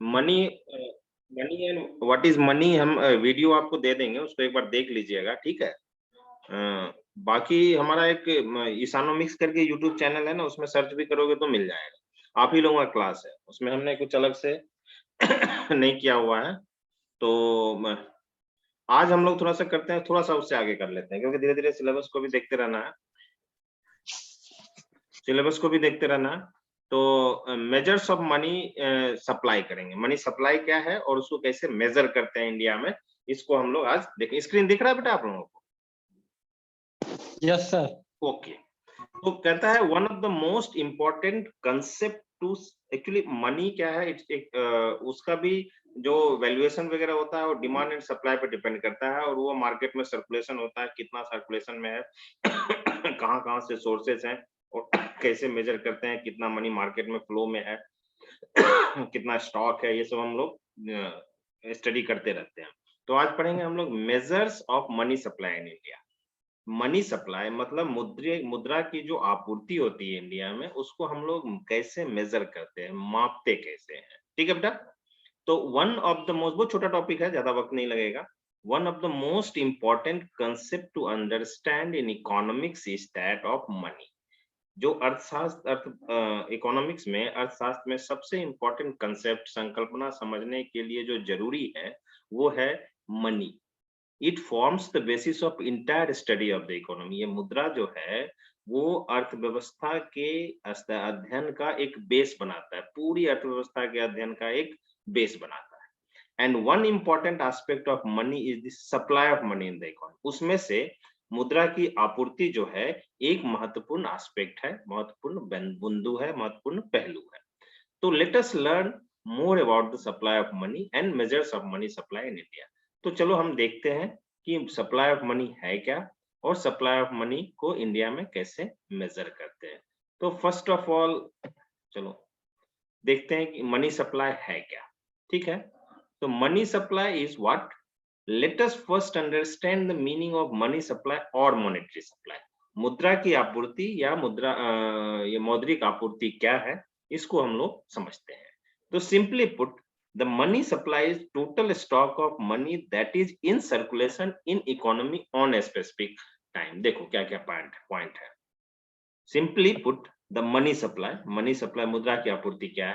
Money money and what is money, हम video आपको दे देंगे, उसको एक बार देख लीजिएगा, ठीक है। बाकी हमारा एक इसानोमिक्स करके यूट्यूब चैनल है ना, उसमें सर्च भी करोगे तो मिल जाएगा। आप ही लोगों का क्लास है, उसमें हमने कुछ अलग से नहीं किया हुआ है। तो आज हम लोग थोड़ा सा करते हैं, थोड़ा सा उससे आगे कर लेते हैं, क्योंकि धीरे धीरे सिलेबस को भी देखते रहना है, सिलेबस को भी देखते रहना है। तो मेजर्स ऑफ मनी सप्लाई करेंगे, मनी सप्लाई क्या है और उसको कैसे मेजर करते हैं इंडिया में, इसको हम लोग आज देखें। स्क्रीन दिख रहा है बेटा आप लोगों को? Yes sir. ओके। तो कहता है one of the most important concept to, actually money क्या है, उसका भी जो वैल्यूएशन वगैरह होता है वो डिमांड एंड सप्लाई पर डिपेंड करता है, और वो मार्केट में सर्कुलेशन होता है, कितना सर्कुलेशन में है कहाँ कहाँ से सोर्सेस हैं, और कैसे मेजर करते हैं कितना मनी मार्केट में फ्लो में है कितना स्टॉक है, ये सब हम लोग स्टडी करते रहते हैं। तो आज पढ़ेंगे हम लोग measures of money supply in India. Money supply मतलब मुद्रा की जो आपूर्ति होती है इंडिया में, उसको हम लोग कैसे मेजर करते हैं, मापते कैसे हैं, ठीक है बेटा। तो वन ऑफ द मोस्ट, बहुत छोटा टॉपिक है, ज्यादा वक्त नहीं लगेगा। One of the most important concept to understand in economics is that of money. जो अर्थशास्त्र इकोनॉमिक्स में, अर्थशास्त्र में सबसे इंपॉर्टेंट कंसेप्ट, संकल्पना समझने के लिए जो जरूरी है, वो है money. It forms the basis of entire study of the economy. ये मुद्रा जो है वो अर्थव्यवस्था के अध्ययन का एक बेस बनाता है, पूरी अर्थव्यवस्था के अध्ययन का एक बेस बनाता है। And one important aspect of money is the supply of money in the economy. उसमें से मुद्रा की आपूर्ति जो है एक महत्वपूर्ण एस्पेक्ट है, महत्वपूर्ण बिंदु है, महत्वपूर्ण पहलू है। तो let us learn more about the supply of money and measures of money supply in India. तो चलो हम देखते हैं कि सप्लाई ऑफ मनी है क्या, और सप्लाई ऑफ मनी को इंडिया में कैसे मेजर करते हैं। तो फर्स्ट ऑफ ऑल चलो देखते हैं कि मनी सप्लाई है क्या, ठीक है। तो money supply is what, let us first understand the meaning of money supply और मॉनेटरी सप्लाई। मुद्रा की आपूर्ति या ये मौद्रिक आपूर्ति क्या है, इसको हम लोग समझते हैं। तो simply put, the money supply is total stock of money that is in circulation in economy on a specific time. देखो क्या क्या पॉइंट है। Simply put, the money supply मुद्रा की आपूर्ति क्या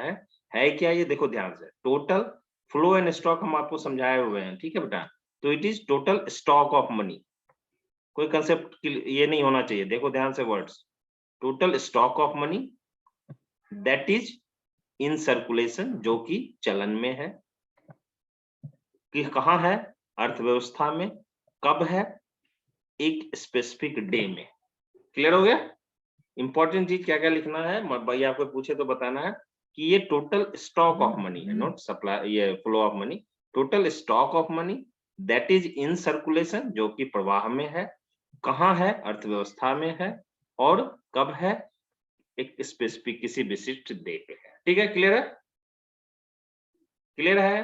है क्या, ये देखो ध्यान से। टोटल फ्लो एंड स्टॉक हम आपको समझाए हुए हैं, ठीक है बेटा। तो it is total stock of money, कोई कंसेप्ट ये नहीं होना चाहिए, देखो ध्यान से words. Total stock of money that is in circulation, जो कि चलन में है, कि कहाँ है, अर्थव्यवस्था में, कब है, एक स्पेसिफिक डे में। क्लियर हो गया? इंपॉर्टेंट चीज क्या क्या लिखना है, भाई आपको पूछे तो बताना है कि ये टोटल स्टॉक ऑफ मनी है, नॉट सप्लाई, ये flow of money. Total stock of money that is in circulation, जो कि प्रवाह में है, कहाँ है, अर्थव्यवस्था में है, और कब है, एक स्पेसिफिक किसी विशिष्ट डे पे है। ठीक है, क्लियर है? क्लियर है?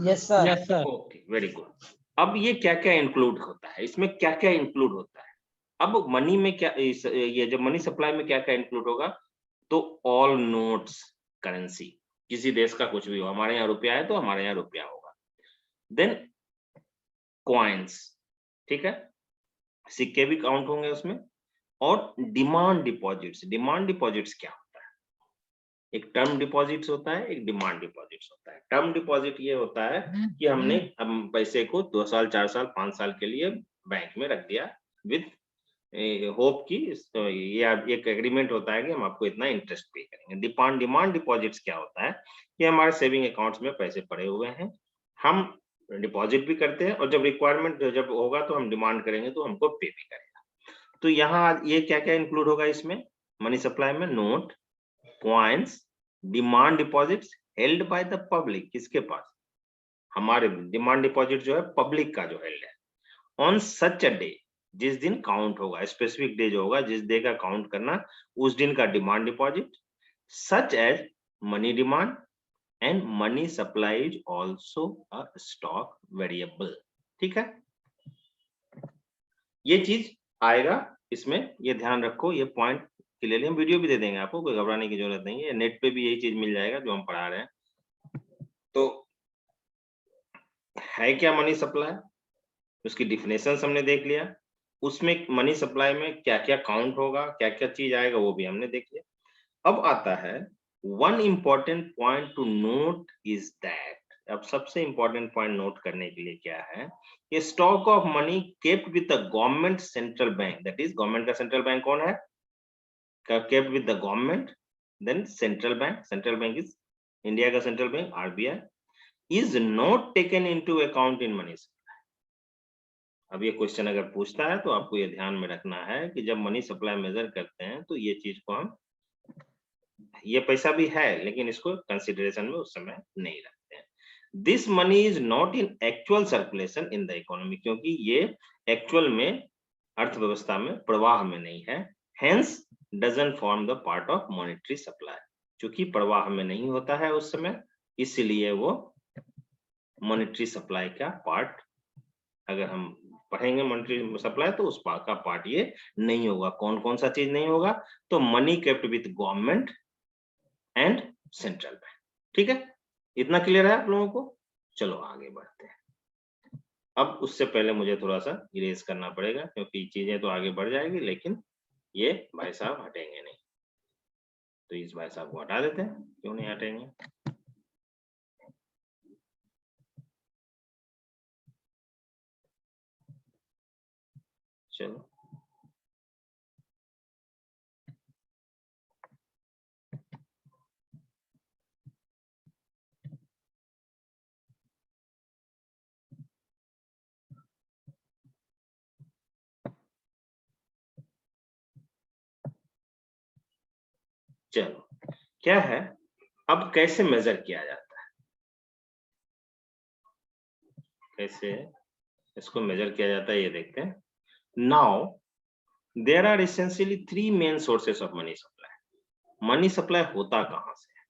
Yes sir. Yes sir. Okay, very good. अब ये क्या क्या इंक्लूड होता है, इसमें क्या क्या इंक्लूड होता है। अब मनी में क्या, ये जब मनी सप्लाई में क्या क्या इंक्लूड होगा, तो ऑल नोट्स, करेंसी, किसी देश का कुछ भी हो, हमारे यहाँ रुपया है तो हमारे यहाँ रुपया होगा। देन कॉइन्स, ठीक है, सिक्के भी काउंट होंगे उसमें। और डिमांड डिपॉजिट्स, डिमांड डिपॉजिट्स क्या होता है, एक टर्म डिपॉजिट्स होता है, एक डिमांड डिपॉजिट्स होता है। टर्म डिपॉजिट ये होता है कि हमने हम पैसे को 2 साल 4 साल 5 साल के लिए बैंक में रख दिया विद होप की, ये एक एग्रीमेंट होता है कि हम आपको इतना इंटरेस्ट पे करेंगे। डिमांड डिपॉजिट्स क्या होता है कि हमारे सेविंग अकाउंट्स में पैसे पड़े हुए हैं, हम डिपॉजिट भी करते हैं, और जब रिक्वायरमेंट जब होगा तो हम डिमांड करेंगे तो हमको पे भी करेगा। तो यहाँ ये क्या क्या इंक्लूड होगा इसमें मनी सप्लाई में, note, coins, demand deposits held by the public, किसके पास, हमारे डिमांड डिपॉजिट जो है पब्लिक का जो हेल्ड है, ऑन सच अ डे, जिस दिन काउंट होगा, स्पेसिफिक डे जो होगा, जिस डे का काउंट करना, उस दिन का demand deposit, such as money demand and money supply is also a stock variable. ठीक है, ये चीज आएगा इसमें, ये ध्यान रखो, ये पॉइंट क्लियरली। हम वीडियो भी दे देंगे आपको, कोई घबराने की जरूरत नहीं है, नेट पे भी यही चीज मिल जाएगा जो हम पढ़ा रहे हैं। तो है क्या मनी सप्लाई, उसकी डिफिनेशन हमने देख लिया, उसमें मनी सप्लाई में क्या क्या काउंट होगा, क्या क्या चीज आएगा वो भी हमने देख लिया। अब आता है one important point two note is that, अब सबसे इंपॉर्टेंट पॉइंट नोट करने के लिए क्या है कि stock of money kept with the government central bank, that is government का सेंट्रल बैंक कौन है, kept with the government, then central bank is India का central bank RBI, is not taken into account in money supply. अब ये question अगर पूछता है तो आपको ये ध्यान में रखना है कि जब मनी सप्लाई मेजर करते हैं तो ये चीज को हम, ये पैसा भी है लेकिन इसको कंसिडरेशन में उस समय नहीं रखते हैं। This money is not in actual circulation in the economy, क्योंकि ये एक्चुअल में अर्थव्यवस्था में प्रवाह में नहीं है, hence doesn't form the part of monetary supply, क्योंकि प्रवाह में नहीं होता है उस समय, इसलिए वो मॉनेटरी सप्लाई का पार्ट, अगर हम पढ़ेंगे मॉनेटरी सप्लाई तो उस का पार्ट ये नहीं होगा। कौन कौन सा चीज नहीं होगा, तो money kept with government and central bank. ठीक है, इतना क्लियर है आप लोगों को? चलो आगे बढ़ते हैं। अब उससे पहले मुझे थोड़ा सा इरेज करना पड़ेगा क्योंकि चीजें तो आगे बढ़ जाएगी लेकिन ये भाई साहब हटेंगे नहीं, तो इस भाई साहब को हटा देते हैं, क्यों नहीं हटेंगे। चलो चलो क्या है, अब कैसे मेजर किया जाता है, कैसे इसको मेजर किया जाता है ये देखते हैं। Now there are essentially three main sources of money supply. Money supply होता कहां से है,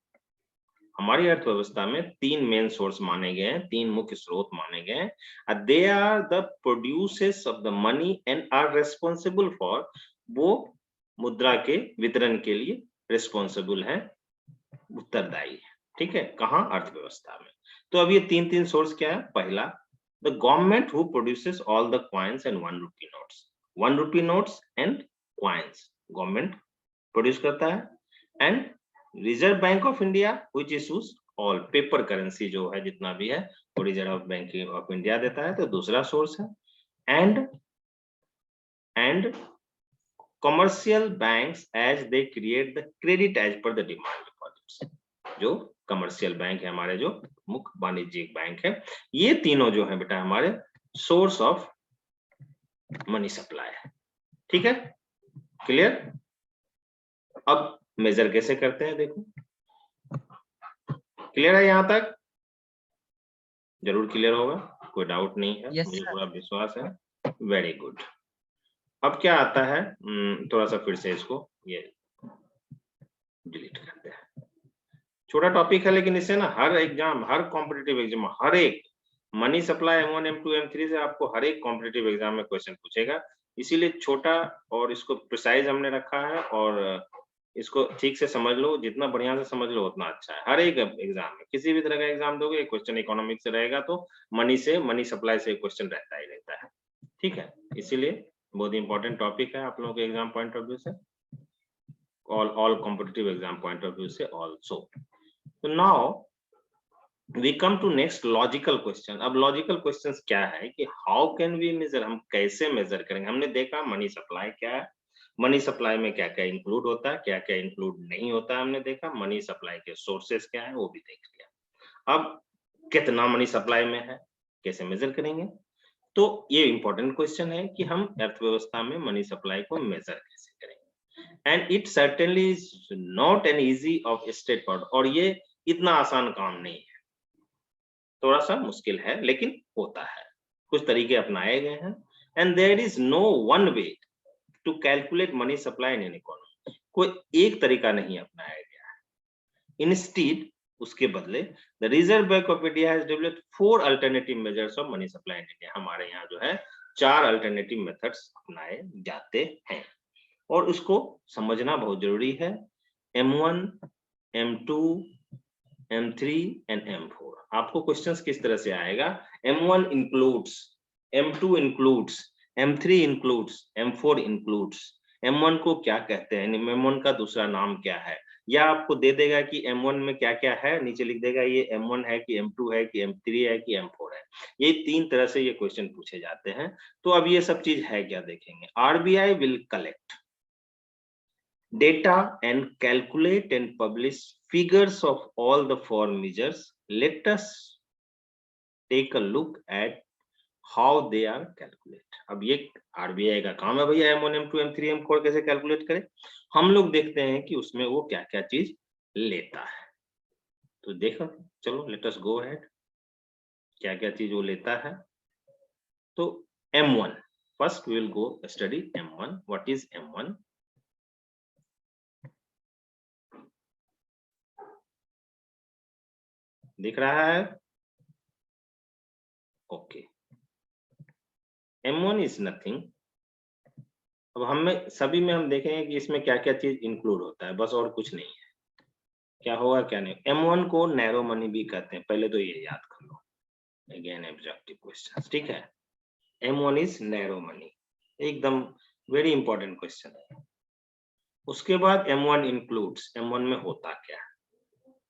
हमारी अर्थव्यवस्था में तीन मेन सोर्स माने गए हैं, तीन मुख्य स्रोत माने गए हैं। They are the producers of the money and are responsible for, वो मुद्रा के वितरण के लिए रिस्पॉन्सिबल है, उत्तरदायी है। ठीक है, कहाँ, अर्थव्यवस्था में। तो अब ये तीन तीन सोर्स क्या है, पहला the government who produces all the coins and 1 rupee notes, 1 rupee notes and coins government produce करता है, and reserve bank of India which issues all paper currency, जो है जितना भी है वो रिजर्व बैंक ऑफ इंडिया देता है, तो दूसरा सोर्स है। And commercial banks as they create the credit as per the demand deposits, जो कमर्शियल बैंक है हमारे, जो मुख्य वाणिज्यिक बैंक है, ये तीनों जो है बेटा हमारे सोर्स ऑफ मनी सप्लाई है। ठीक है, क्लियर। अब मेजर कैसे करते हैं देखो, क्लियर है, यहां तक जरूर क्लियर होगा, कोई डाउट नहीं है, Yes, मुझे sir. पूरा विश्वास है। Very good. अब क्या आता है, थोड़ा सा फिर से इसको ये डिलीट करते हैं। छोटा टॉपिक है लेकिन इससे ना हर एग्जाम, हर कॉम्पिटिटिव एग्जाम, हर एक money supply M1 M2 M3 से आपको हर एक कॉम्पिटिटिव एग्जाम में क्वेश्चन पूछेगा, इसीलिए छोटा और इसको प्रिसाइज हमने रखा है, और इसको ठीक से समझ लो, जितना बढ़िया से समझ लो उतना अच्छा है। हर एक एग्जाम में, किसी भी तरह का एग्जाम दोगे, एक क्वेश्चन इकोनॉमिक से रहेगा तो मनी से, मनी सप्लाई से क्वेश्चन रहता ही रहता है। ठीक है, इसीलिए बहुत इंपॉर्टेंट टॉपिक है आप लोगों के एग्जाम पॉइंट ऑफ व्यू से, all competitive exam point of view से ऑल्सो। तो now we come to next logical question. अब लॉजिकल क्वेश्चंस क्या है कि हाउ कैन वी मेजर, हम कैसे मेजर करेंगे। हमने देखा मनी सप्लाई क्या है, मनी सप्लाई में क्या क्या इंक्लूड होता है, क्या क्या इंक्लूड नहीं होता है, हमने देखा मनी सप्लाई के सोर्सेस क्या है वो भी देख लिया। अब कितना मनी सप्लाई में है, कैसे मेजर करेंगे, तो ये इंपॉर्टेंट क्वेश्चन है कि हम अर्थव्यवस्था में मनी सप्लाई को मेजर कैसे करेंगे। And it certainly is not an easy of state forward, और ये इतना आसान काम नहीं है, थोड़ा सा मुश्किल है लेकिन होता है, कुछ तरीके अपनाए गए हैं। And there is no one way to calculate money supply in an economy, कोई एक तरीका नहीं अपनाया गया है। इंस्टीड, उसके बदले the reserve bank of India has developed 4 alternative measures of money supply in India, हमारे यहाँ जो है 4 अल्टरनेटिव मेथड्स अपनाए जाते हैं। और उसको समझना बहुत जरूरी है। M1, M2, M3 and M4। आपको क्वेश्चंस किस तरह से आएगा? M1 includes, M2 includes, M3 includes, M4 includes. M1 को क्या कहते हैं, M1 का दूसरा नाम क्या है, या आपको दे देगा कि M1 में क्या क्या है, नीचे लिख देगा ये M1 है कि M2 है कि M3 है कि M4 है। ये तीन तरह से ये क्वेश्चन पूछे जाते हैं। तो अब ये सब चीज है क्या देखेंगे। RBI will collect data and calculate and publish figures of all the four measures. Let us take a look at how they are calculated. अब ये RBI का काम है भैया, M1, M2, M3, M4 कैसे कैलकुलेट करें। हम लोग देखते हैं कि उसमें वो क्या क्या चीज लेता है। तो देखो, चलो लेट अस गो अहेड, क्या क्या चीज वो लेता है। तो M1, first we will go study M1। What is M1? दिख रहा है? ओके। M1 is nothing. अब हमें सभी में हम देखेंगे कि इसमें क्या क्या चीज इंक्लूड होता है, बस और कुछ नहीं है। क्या होगा क्या नहीं। M1 को नैरो मनी भी कहते हैं, पहले तो ये याद कर लो। अगेन ऑब्जेक्टिव क्वेश्चन, ठीक है। M1 इज नैरो मनी, एकदम वेरी इंपॉर्टेंट क्वेश्चन है। उसके बाद M1 इंक्लूड्स, M1 में होता क्या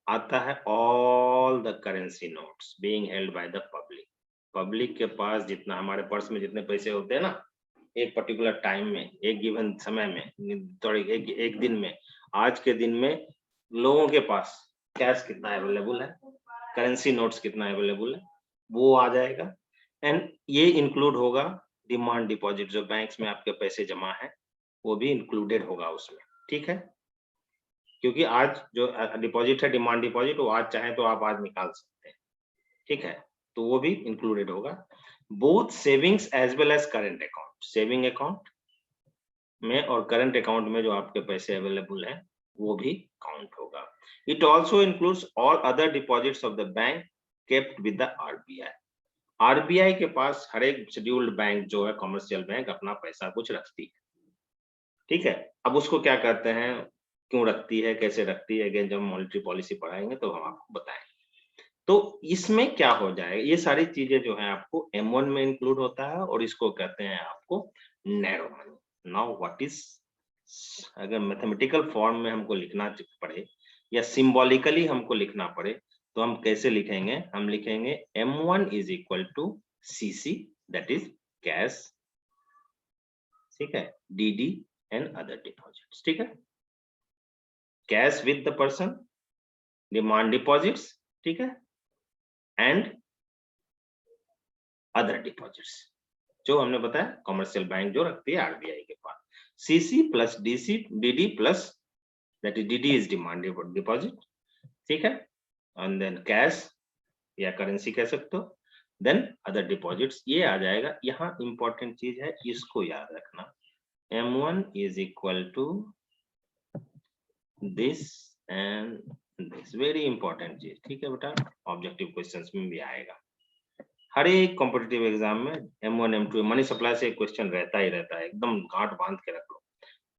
आता है? All the currency notes being held by the public. Public के पास जितना, हमारे पर्स में जितने पैसे होते हैं ना, एक पर्टिकुलर टाइम में, एक गिवन समय में, थोड़ी एक दिन में, आज के दिन में लोगों के पास कैश कितना अवेलेबल है, करेंसी नोट्स कितना अवेलेबल है, वो आ जाएगा। एंड ये इंक्लूड होगा डिमांड डिपॉजिट, जो बैंक्स में आपके पैसे जमा है वो भी इंक्लूडेड होगा उसमें, ठीक है। क्योंकि आज जो डिपॉजिट है, डिमांड डिपॉजिट, वो आज चाहे तो आप आज निकाल सकते हैं, ठीक है। तो वो भी इंक्लूडेड होगा। Both savings as well as current account, saving account में और करंट अकाउंट में जो आपके पैसे अवेलेबल है वो भी काउंट होगा। It also includes all other deposits of the bank kept with the RBI। RBI के पास हर एक शेड्यूल्ड बैंक जो है, कमर्शियल बैंक, अपना पैसा कुछ रखती है, ठीक है। अब उसको क्या कहते हैं, क्यों रखती है, कैसे रखती है, अगेन जब मॉनेटरी पॉलिसी पढ़ाएंगे तो हम आपको बताएंगे। तो इसमें क्या हो जाएगा, ये सारी चीजें जो है आपको M1 में इंक्लूड होता है और इसको कहते हैं आपको narrow money. Now what is, अगर मैथमेटिकल फॉर्म में हमको लिखना पड़े या सिंबॉलिकली हमको लिखना पड़े तो हम कैसे लिखेंगे? हम लिखेंगे M1 is equal to CC, that is cash, ठीक है, DD एंड अदर डिपॉजिट्स, ठीक है। Cash with the person, demand deposits, ठीक है, एंड अदर डिपॉजिट्स जो हमने बताया कमर्शियल बैंक जो रखती है RBI के पास। CC plus DD plus, that is DD is demand deposit, ठीक है, एंड देन कैश या करेंसी कह सकते हो, देन अदर डिपॉजिट्स ये आ जाएगा। यहाँ इंपॉर्टेंट चीज है, इसको याद रखना, M1 is equal to this and this, very important चीज, ठीक है बेटा, ऑब्जेक्टिव क्वेश्चंस में भी आएगा। हर एक कॉम्पिटिटिव एग्जाम में M1 M2 मनी सप्लाई से एक क्वेश्चन रहता ही रहता है, एकदम गांठ बांध के रख लो।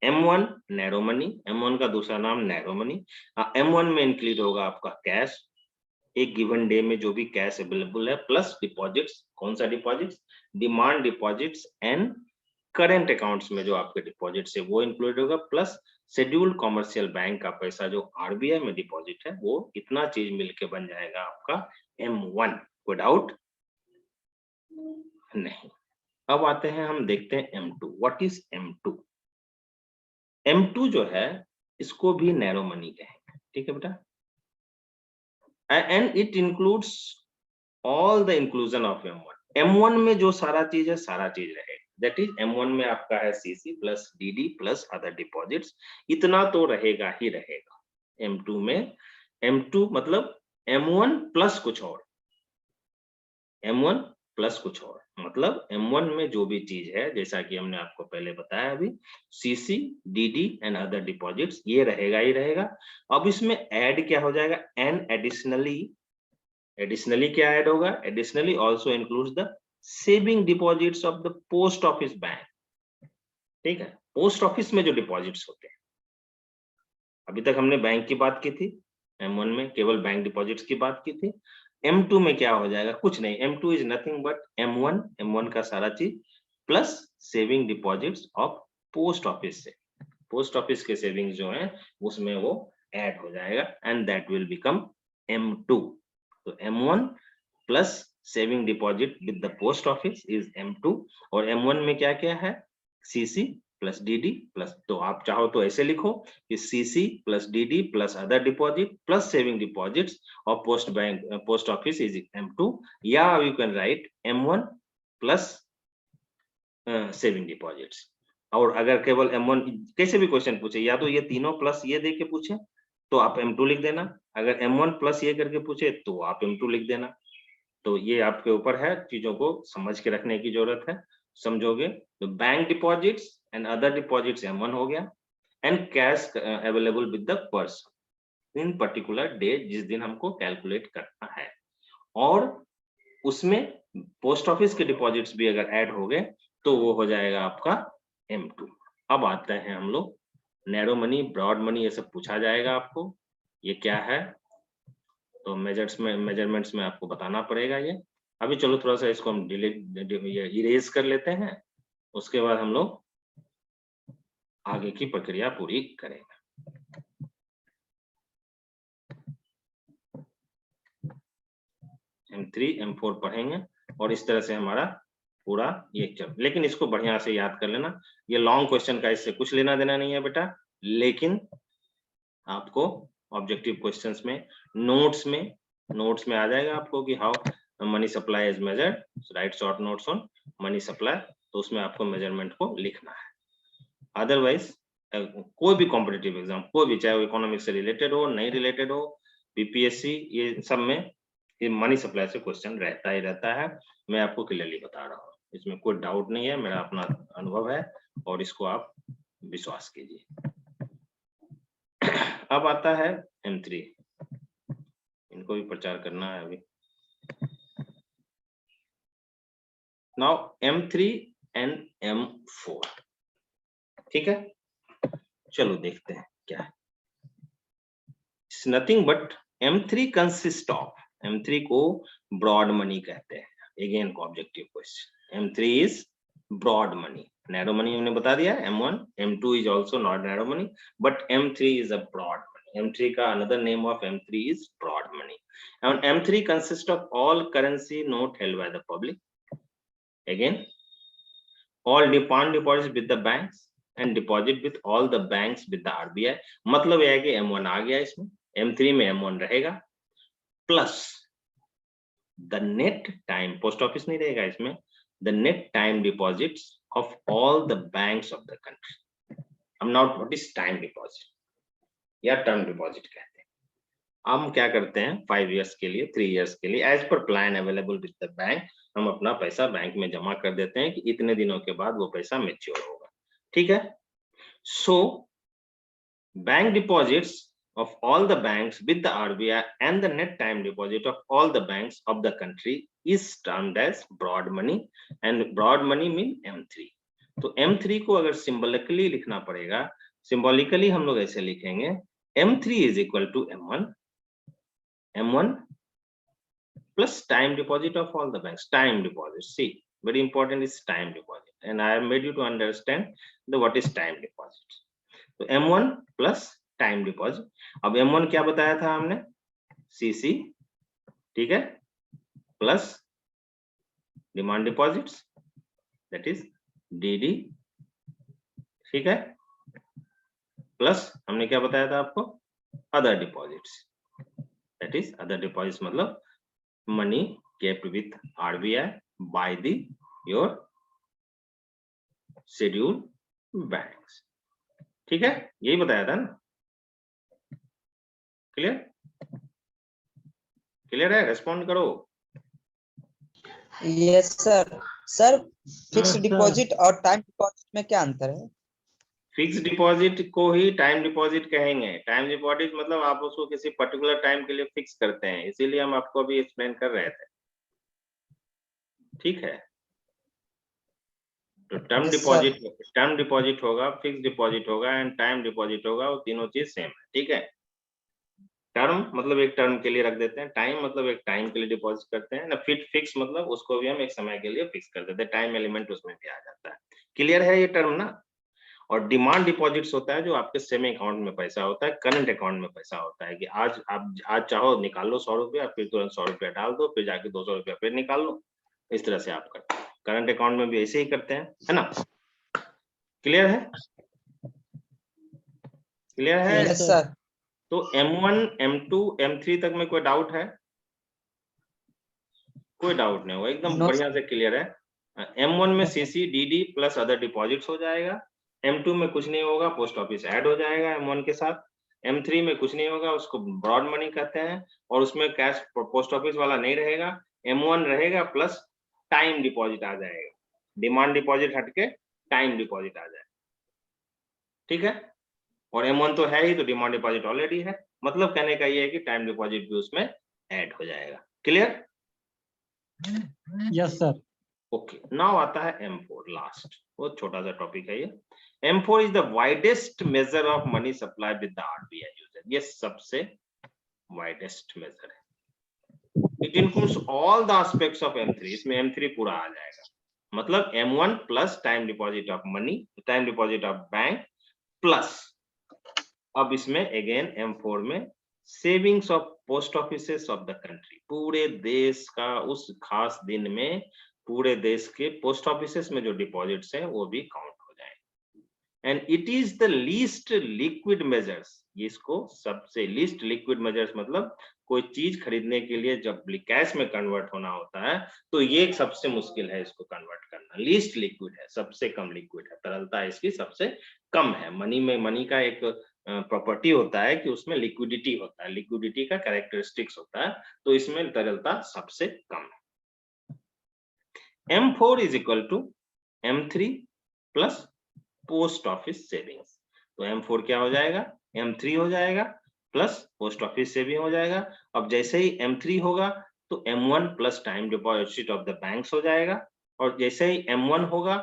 M1 नैरो मनी, M1 का दूसरा नाम नैरो मनी। M1 में इंक्लूड होगा आपका कैश, एक गिवन डे में जो भी कैश अवेलेबल है, प्लस डिपॉजिट्स। कौन सा deposits? Demand deposits and current accounts में जो आपके डिपॉजिट्स है वो इंक्लूड होगा, प्लस शेड्यूल्ड कॉमर्शियल बैंक का पैसा जो RBI में डिपॉजिट है, वो इतना चीज मिलके बन जाएगा आपका M1। कोई डाउट नहीं। अब आते हैं, हम देखते हैं M2। What is M2? M2 जो है इसको भी नैरो मनी कहेंगे, ठीक है बेटा, and it includes all the inclusion of M1। M1 में जो सारा चीज है, सारा चीज रहेगा, दैट इज M1 में आपका है CC plus DD plus other deposits, इतना तो रहेगा ही रहेगा। M2 में M2 मतलब M1 प्लस कुछ और, M1 प्लस कुछ और, मतलब M1 में जो भी चीज है, जैसा कि हमने आपको पहले बताया अभी, CC DD and other deposits, ये रहेगा ही रहेगा। अब इसमें ऐड क्या हो जाएगा? एंड एडिशनली, एडिशनली क्या ऐड होगा? Additionally also includes the saving deposits of the post office bank, ठीक है। पोस्ट ऑफिस में जो डिपॉजिट्स होते हैं, अभी तक हमने बैंक की बात की थी, M1 में केवल बैंक डिपॉजिट्स की बात की थी। M2 में क्या हो जाएगा? कुछ नहीं, M2 is nothing but M1 का सारा चीज plus saving deposits of post office से, पोस्ट ऑफिस के सेविंग्स जो हैं उसमें वो ऐड हो जाएगा and that will become M2। तो M1 plus saving deposit with the post office is M2 और M1 में क्या क्या है? CC प्लस DD प्लस, तो आप चाहो तो ऐसे लिखो कि CC plus DD plus other deposit plus saving deposits और पोस्ट ऑफिस इज M2, या you can write M1 plus saving deposits. और अगर केवल M1 कैसे भी क्वेश्चन पूछे, या तो ये तीनों प्लस ये दे के पूछे तो आप M2 लिख देना, अगर M1 प्लस ये करके पूछे तो आप M2 लिख देना। तो ये आपके ऊपर है, चीजों को समझ के रखने की जरूरत है, समझोगे तो bank deposits and other deposits M1 हो गया and cash available with the person in particular day, जिस दिन हमको कैलकुलेट करना है, और उसमें पोस्ट ऑफिस के डिपॉजिट्स भी अगर ऐड हो गए तो वो हो जाएगा आपका M2। अब आते हैं हम लोग नैरो मनी, ब्रॉड मनी, ये सब पूछा जाएगा आपको, ये क्या है तो मेजरमेंट्स में आपको बताना पड़ेगा ये। अभी चलो थोड़ा सा इसको हम इरेज कर लेते हैं, उसके बाद हम लोग आगे की प्रक्रिया पूरी करेंगे। M3 M4 पढ़ेंगे और इस तरह से हमारा पूरा ये चल, लेकिन इसको बढ़िया से याद कर लेना, ये लॉन्ग क्वेश्चन का इससे कुछ लेना देना नहीं है बेटा, लेकिन आपको ऑब्जेक्टिव क्वेश्चंस में नोट्स में आ जाएगा आपको कि how many supply is measured, right short notes on money supply, तो उसमें आपको मेजरमेंट को लिखना है। अदरवाइज कोई भी कॉम्पिटिटिव एग्जाम, कोई भी, चाहे वो इकोनॉमिक्स से रिलेटेड हो, नहीं रिलेटेड हो, बीपीएससी, ये सब में ये मनी सप्लाई से क्वेश्चन रहता ही रहता है, मैं आपको क्लियरली बता रहा हूँ, इसमें कोई डाउट नहीं है, मेरा अपना अनुभव है और इसको आप विश्वास कीजिए। अब आता है M3, इनको भी प्रचार करना है अभी। नाउ M3 एंड M4, ठीक है, चलो देखते हैं क्या है। It's nothing but M3 consist of, M3 को ब्रॉड मनी कहते हैं, अगेन को objective question, M3 is broad money, narrow money हमने बता दिया M1, M2 is also not narrow money, but M3 is a broad money. M3 का another name of M3 is broad money. And M3 consists of all currency note held by the public. Again, all demand deposits with the banks and deposit with all the banks with the RBI. मतलब यह है कि M1 आ गया इसमें, M3 में M1 रहेगा, plus the net time, post office नहीं रहेगा इसमें, the net time deposits of all the banks of the country. I'm not, what is time deposit या term deposit कहते हैं। हम क्या करते हैं 5 years के लिए, 3 years के लिए, as per plan available with the bank, हम अपना पैसा बैंक में जमा कर देते हैं कि इतने दिनों के बाद वो पैसा मैच्योर होगा, ठीक है। So bank deposits of all the banks with the RBI and the net time deposit of all the banks of the country is termed as broad money, and broad money mean M3। तो M3 को अगर symbolically लिखना पड़ेगा, symbolically हम लोग ऐसे लिखेंगे M3 is equal to M1 plus time deposit of all the banks, time deposit, see very important is time deposit, and I have made you to understand the what is time deposit। तो M1 plus time deposit, अब M1 क्या बताया था हमने, CC, ठीक है, plus demand deposits that is DD, ठीक है, प्लस हमने क्या बताया था आपको, other deposits that is other deposits मतलब money kept with RBI by the your scheduled banks, ठीक है, यही बताया था ना, क्लियर है, रेस्पॉन्ड करो। Yes sir. Sir fixed deposit और टाइम डिपॉजिट में क्या अंतर है? फिक्स डिपॉजिट को ही टाइम डिपॉजिट कहेंगे, टाइम डिपॉजिट मतलब आप उसको किसी पर्टिकुलर टाइम के लिए फिक्स करते हैं, इसीलिए हम आपको अभी एक्सप्लेन कर रहे थे, ठीक है। तो टर्म Yes, डिपॉजिट होगा, फिक्स डिपॉजिट होगा एंड टाइम डिपॉजिट होगा, वो तीनों चीज सेम है, ठीक है। टर्म मतलब एक टर्म के लिए रख देते हैं, टाइम मतलब एक टाइम के लिए डिपॉजिट करते हैं ना, फिक्स मतलब उसको भी हम एक समय के लिए फिक्स कर देते हैं, टाइम एलिमेंट उसमें भी आ जाता है। क्लियर है ये टर्म ना। और डिमांड डिपॉजिट्स होता है जो आपके सेम अकाउंट में पैसा होता है, करंट अकाउंट में पैसा होता है कि आज आप आज चाहो निकाल लो 100 रुपया, फिर तुरंत 100 रुपया डाल दो, फिर जाके 200 रुपया फिर निकाल लो। इस तरह से आप करते हैं, करंट अकाउंट में भी ऐसे ही करते हैं, है ना। क्लियर है, क्लियर है। Yes, yes, sir. sir. तो M1, M2, M3 तक में कोई डाउट है? कोई डाउट नहीं होगा, एकदम No, बढ़िया से क्लियर है। M1 में CC DD plus other deposits हो जाएगा। M2 में कुछ नहीं होगा, पोस्ट ऑफिस ऐड हो जाएगा M1 के साथ। M3 में कुछ नहीं होगा, उसको ब्रॉड मनी कहते हैं, और उसमें कैश पोस्ट ऑफिस वाला नहीं रहेगा। M1 रहेगा प्लस टाइम डिपॉजिट आ जाएगा, डिमांड डिपॉजिट हटके टाइम डिपॉजिट आ जाएगा, ठीक है। और M1 तो है ही, तो डिमांड डिपॉजिट ऑलरेडी है, मतलब कहने का ये है कि टाइम डिपॉजिट भी उसमें ऐड हो जाएगा। Clear? Yes, sir. Okay, now आता है M4 लास्ट, बहुत छोटा सा टॉपिक है ये। M4 is the widest measure of money supply with the RBI user, ये सबसे वाइडेस्ट मेजर है। It includes all the aspects of M3, इसमें M3 पूरा आ जाएगा, मतलब M1 plus time deposit of money, time deposit of bank plus, अब इसमें again M4 में savings of post offices of the country, पूरे देश का उस खास दिन में पूरे देश के पोस्ट ऑफिसेस में जो डिपॉजिट्स हैं वो भी काउंट हो जाएंगे। And it is the least liquid measures, इसको सबसे लीस्ट लिक्विड मेजर्स मतलब कोई चीज खरीदने के लिए जब कैश में कन्वर्ट होना होता है तो ये सबसे मुश्किल है इसको कन्वर्ट करना, लीस्ट लिक्विड है, सबसे कम लिक्विड है, तरलता इसकी सबसे कम है। मनी में, मनी का एक प्रॉपर्टी होता है कि उसमें लिक्विडिटी होता है, लिक्विडिटी का कैरेक्टरिस्टिक्स होता है, तो इसमें तरलता सबसे कम है। M4 is equal to M3 plus post office savings, तो M4 क्या हो जाएगा, M3 हो जाएगा प्लस पोस्ट ऑफिस सेविंग हो जाएगा। अब जैसे ही M3 होगा तो M1 plus time deposit of the banks हो जाएगा, और जैसे ही M1 होगा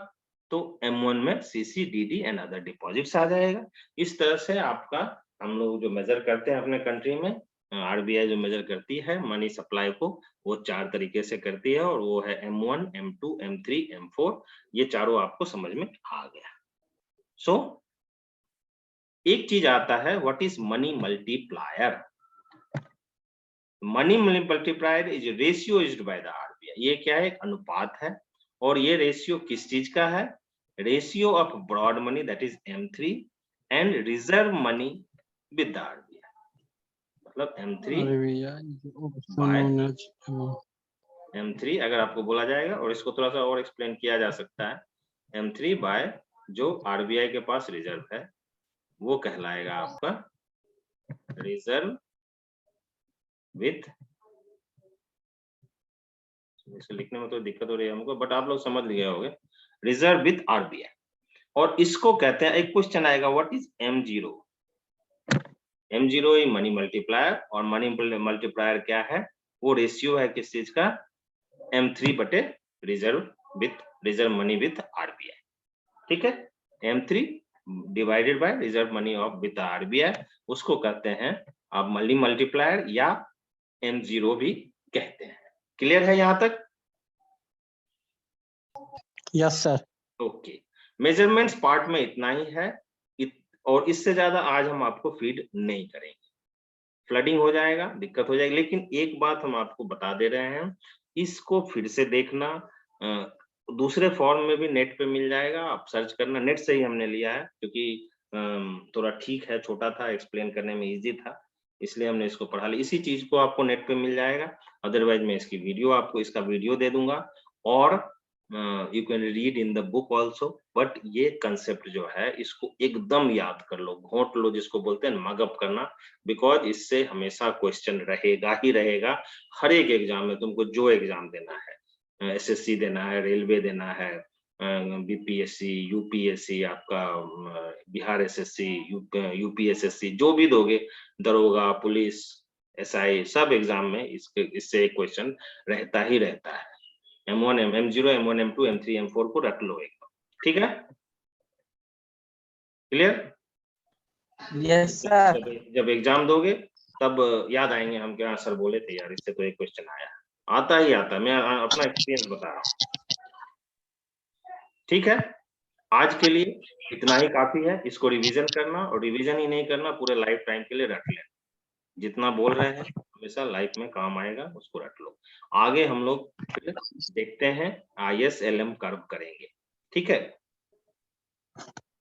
तो M1 में CC DD and other deposits आ जाएगा। इस तरह से आपका, हम लोग जो मेजर करते हैं अपने कंट्री में, RBI जो मेजर करती है मनी सप्लाई को, वो 4 तरीके से करती है, और वो है M1, M2, M3, M4, ये चारों आपको समझ में आ गया। सो एक चीज आता है, what is money multiplier. Money multiplier is ratio used by the RBI, ये क्या है, एक अनुपात है, और ये रेशियो किस चीज का है, ratio of broad money that is M3 and reserve money with the RBI, मतलब M3 बाय M3 अगर आपको बोला जाएगा, और इसको थोड़ा सा और एक्सप्लेन किया जा सकता है, M3 बाय जो RBI के पास रिजर्व है वो कहलाएगा आपका रिजर्व विथ, इसे लिखने में तो दिक्कत हो रही है हमको, बट आप लोग समझ लिए होंगे, रिजर्व विथ RBI। और इसको कहते हैं, एक क्वेश्चन आएगा, what is M0। M0 money multiplier, और मनी मल्टीप्लायर क्या है, वो रेशियो है किस चीज का, M3 बटे रिजर्व मनी विथ RBI, ठीक है। M3 divided by reserve money of with RBI, उसको कहते हैं आप मनी मल्टीप्लायर या M0 भी कहते हैं। क्लियर है यहाँ तक? Yes, sir. Okay, measurements part में इतना ही है, और इससे ज्यादा आज हम आपको फीड नहीं करेंगे, फ्लडिंग हो जाएगा, दिक्कत हो जाएगी। लेकिन एक बात हम आपको बता दे रहे हैं, इसको फिर से देखना, दूसरे फॉर्म में भी नेट पे मिल जाएगा, आप सर्च करना, नेट से ही हमने लिया है क्योंकि थोड़ा ठीक है, छोटा था, एक्सप्लेन करने में इजी था, इसलिए हमने इसको पढ़ा लिया। इसी चीज को आपको नेट पे मिल जाएगा, अदरवाइज मैं इसकी वीडियो आपको, इसका वीडियो दे दूंगा, और you can read in the book also. But ये कंसेप्ट जो है इसको एकदम याद कर लो, घोंट लो, जिसको बोलते हैं मगअप करना, बिकॉज इससे हमेशा क्वेश्चन रहेगा ही रहेगा। हर एक एग्जाम में तुमको जो एग्जाम देना है, SSC देना है, रेलवे देना है, BPSC, UPSC, आपका बिहार SSC, UPSSC, जो भी दोगे, दरोगा, पुलिस, SI, सब एग्जाम में इससे एक क्वेश्चन रहता ही रहता है। M1, M0, M1, M2, M3, M4 को रख लो एकदम, ठीक है, क्लियर? Yes sir. जब एग्जाम दोगे तब याद आएंगे हम, क्या सर बोले थे यार, इससे तो एक क्वेश्चन आया, आता ही आता, मैं अपना एक्सपीरियंस बता रहा हूँ। ठीक है, आज के लिए इतना ही काफी है, इसको रिवीजन करना, और रिवीजन ही नहीं करना, पूरे लाइफ टाइम के लिए रट लेना। जितना बोल रहे हैं हमेशा लाइफ में काम आएगा, उसको रट लो। आगे हम लोग फिर देखते हैं ISLM कर्व करेंगे, ठीक है?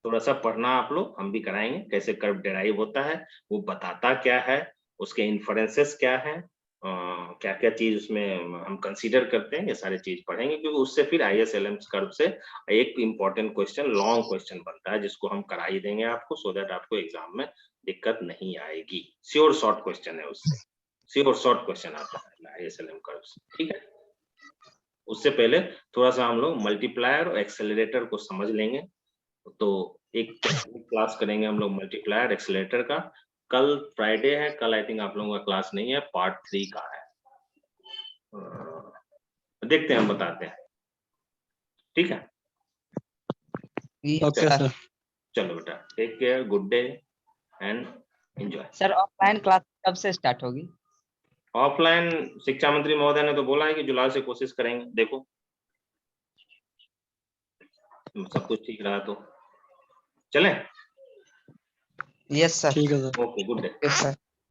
थोड़ा सा पढ़ना आप लोग, हम भी कराएंगे कैसे कर्व डेराइव होता है, वो बताता क्या है, उसके इन्फ्रेंसेस क्या है, क्या क्या चीज उसमें हम कंसीडर करते हैं, ये सारे चीज पढ़ेंगे, क्योंकि उससे फिर ISLM कर्व से एक इम्पोर्टेंट क्वेश्चन, लॉन्ग क्वेश्चन बनता है, जिसको हम करा ही देंगे आपको, सो दैट आपको एग्जाम में दिक्कत नहीं आएगी। श्योर शॉर्ट क्वेश्चन है उससे, श्योर शॉर्ट क्वेश्चन आता है ISLM कर्व से, ठीक है? उससे पहले थोड़ा सा हम लोग मल्टीप्लायर और एक्सेलरेटर को समझ लेंगे। तो एक क्लास करेंगे हम लोग मल्टीप्लायर एक्सेलरेटर का। कल फ्राइडे है, कल आई थिंक आप लोगों का क्लास नहीं है, पार्ट 3 का है। देखते हैं, हम बताते हैं, ठीक है? Okay sir. चलो बेटा, take care, good day and enjoy. Sir offline class कब से स्टार्ट होगी? ऑफलाइन शिक्षा मंत्री महोदय ने तो बोला है कि जुलाई से कोशिश करेंगे, देखो सब कुछ ठीक रहा तो चलें। Yes sir. ठीक है sir. Okay, good day. Yes sir.